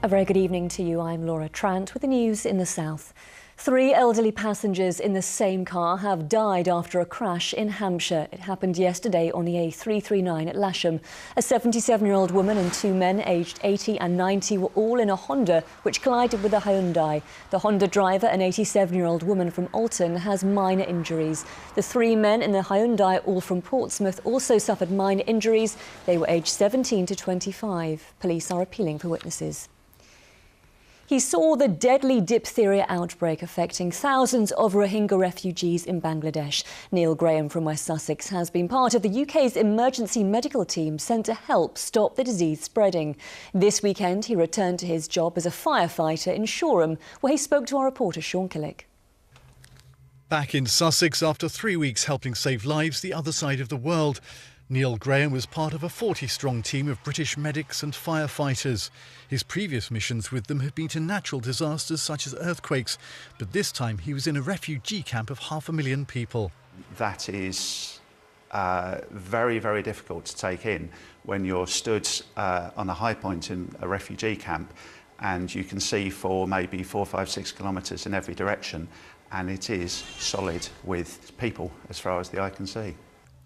A very good evening to you. I'm Laura Trant with the news in the south. 3 elderly passengers in the same car have died after a crash in Hampshire. It happened yesterday on the A339 at Lasham. A 77-year-old woman and 2 men aged 80 and 90 were all in a Honda which collided with a Hyundai. The Honda driver, an 87-year-old woman from Alton, has minor injuries. The 3 men in the Hyundai, all from Portsmouth, also suffered minor injuries. They were aged 17 to 25. Police are appealing for witnesses. He saw the deadly diphtheria outbreak affecting thousands of Rohingya refugees in Bangladesh. Neil Graham from West Sussex has been part of the UK's emergency medical team sent to help stop the disease spreading. This weekend, he returned to his job as a firefighter in Shoreham, where he spoke to our reporter Sean Killick. Back in Sussex after 3 weeks helping save lives the other side of the world. Neil Graham was part of a 40-strong team of British medics and firefighters. His previous missions with them had been to natural disasters such as earthquakes, but this time he was in a refugee camp of 500,000 people. That is very, very difficult to take in when you're stood on a high point in a refugee camp and you can see for maybe 4, 5, 6 kilometres in every direction, and it is solid with people as far as the eye can see.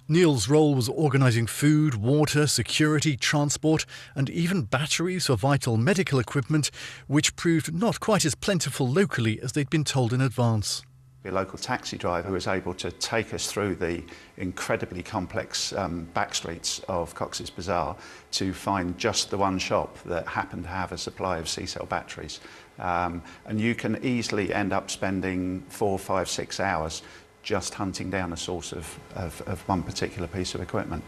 Neil's role was organising food, water, security, transport and even batteries for vital medical equipment, which proved not quite as plentiful locally as they'd been told in advance. A local taxi driver was able to take us through the incredibly complex back streets of Cox's Bazaar to find just the one shop that happened to have a supply of C-cell batteries. And you can easily end up spending 4, 5, 6 hours just hunting down a source of one particular piece of equipment.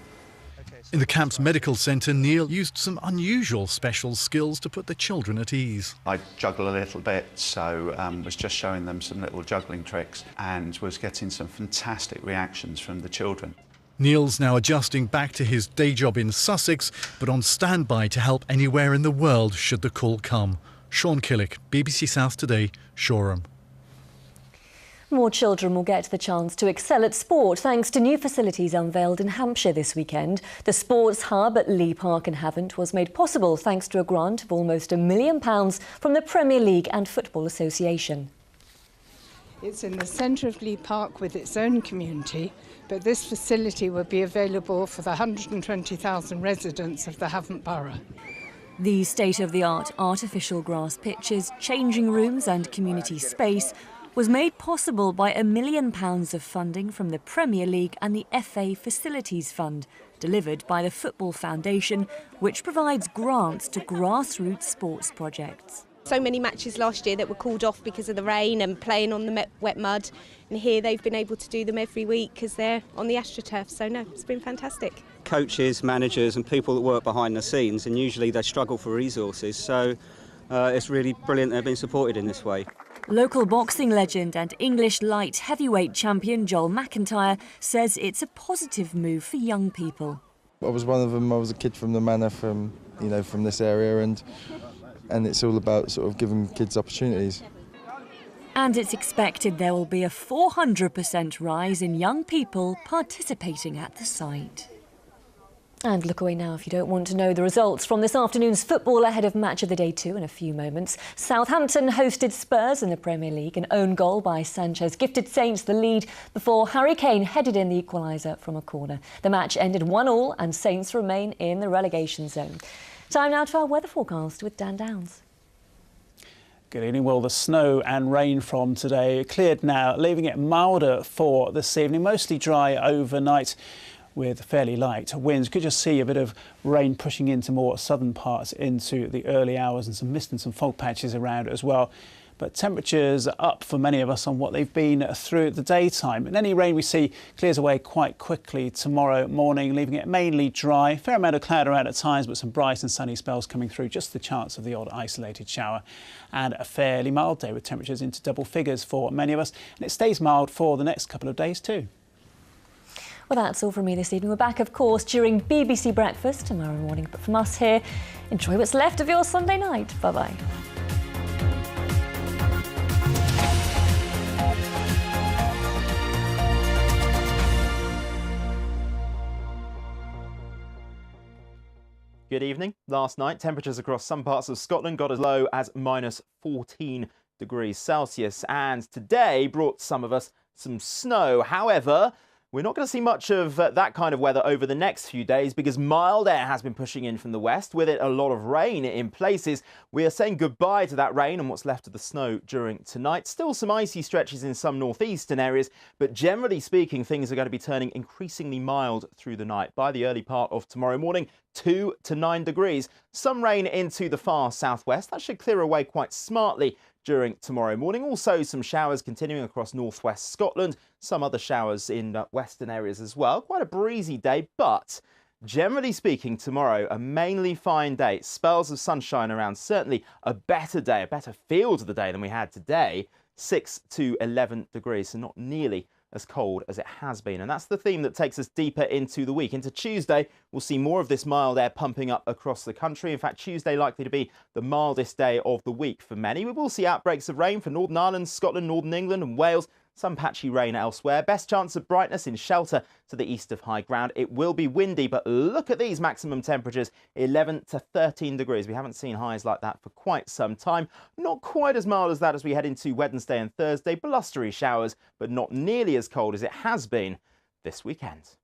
In the camp's medical centre, Neil used some unusual special skills to put the children at ease. I juggle a little bit, so was just showing them some little juggling tricks and was getting some fantastic reactions from the children. Neil's now adjusting back to his day job in Sussex, but on standby to help anywhere in the world should the call come. Sean Killick, BBC South Today, Shoreham. More children will get the chance to excel at sport thanks to new facilities unveiled in Hampshire this weekend. The sports hub at Lee Park in Havant was made possible thanks to a grant of almost £1 million from the Premier League and Football Association. It's in the centre of Lee Park with its own community, but this facility will be available for the 120,000 residents of the Havant borough. The state-of-the-art artificial grass pitches, changing rooms and community space was made possible by £1 million of funding from the Premier League and the FA Facilities Fund, delivered by the Football Foundation, which provides grants to grassroots sports projects. So many matches last year that were called off because of the rain and playing on the wet mud, and here they've been able to do them every week because they're on the AstroTurf, so no, it's been fantastic. Coaches, managers and people that work behind the scenes, and usually they struggle for resources, so it's really brilliant they've been supported in this way. Local boxing legend and English light heavyweight champion Joel McIntyre says it's a positive move for young people. I was one of them. I was a kid from the manor, from this area, and it's all about sort of giving kids opportunities. And it's expected there will be a 400% rise in young people participating at the site. And look away now if you don't want to know the results from this afternoon's football ahead of Match of the Day 2 in a few moments. Southampton hosted Spurs in the Premier League. An own goal by Sanchez gifted Saints the lead before Harry Kane headed in the equaliser from a corner. The match ended 1-1 and Saints remain in the relegation zone. Time now to our weather forecast with Dan Downs. Good evening. Well, the snow and rain from today cleared now, leaving it milder for this evening. Mostly dry overnight, with fairly light winds. Could just see a bit of rain pushing into more southern parts into the early hours and some mist and some fog patches around as well. But temperatures are up for many of us on what they've been through the daytime. And any rain we see clears away quite quickly tomorrow morning, leaving it mainly dry. Fair amount of cloud around at times, but some bright and sunny spells coming through. Just the chance of the odd isolated shower. And a fairly mild day with temperatures into double figures for many of us. And it stays mild for the next couple of days too. Well, that's all from me this evening. We're back, of course, during BBC Breakfast tomorrow morning. But from us here, enjoy what's left of your Sunday night. Bye-bye. Good evening. Last night, temperatures across some parts of Scotland got as low as -14 degrees Celsius, and today brought some of us some snow. However, we're not going to see much of that kind of weather over the next few days because mild air has been pushing in from the west, with it a lot of rain in places. We are saying goodbye to that rain and what's left of the snow during tonight. Still some icy stretches in some northeastern areas, but generally speaking, things are going to be turning increasingly mild through the night. By the early part of tomorrow morning, 2 to 9 degrees. Some rain into the far southwest. That should clear away quite smartly during tomorrow morning. Also some showers continuing across northwest Scotland, some other showers in western areas as well. Quite a breezy day, but generally speaking, tomorrow a mainly fine day. Spells of sunshine around, certainly a better day, a better feel to the day than we had today. 6 to 11 degrees, so not nearly as cold as it has been. And that's the theme that takes us deeper into the week. Into Tuesday, we'll see more of this mild air pumping up across the country. In fact, Tuesday likely to be the mildest day of the week for many. We will see outbreaks of rain for Northern Ireland, Scotland, Northern England and Wales. Some patchy rain elsewhere. Best chance of brightness in shelter to the east of high ground. It will be windy, but look at these maximum temperatures, 11 to 13 degrees. We haven't seen highs like that for quite some time. Not quite as mild as that as we head into Wednesday and Thursday. Blustery showers, but not nearly as cold as it has been this weekend.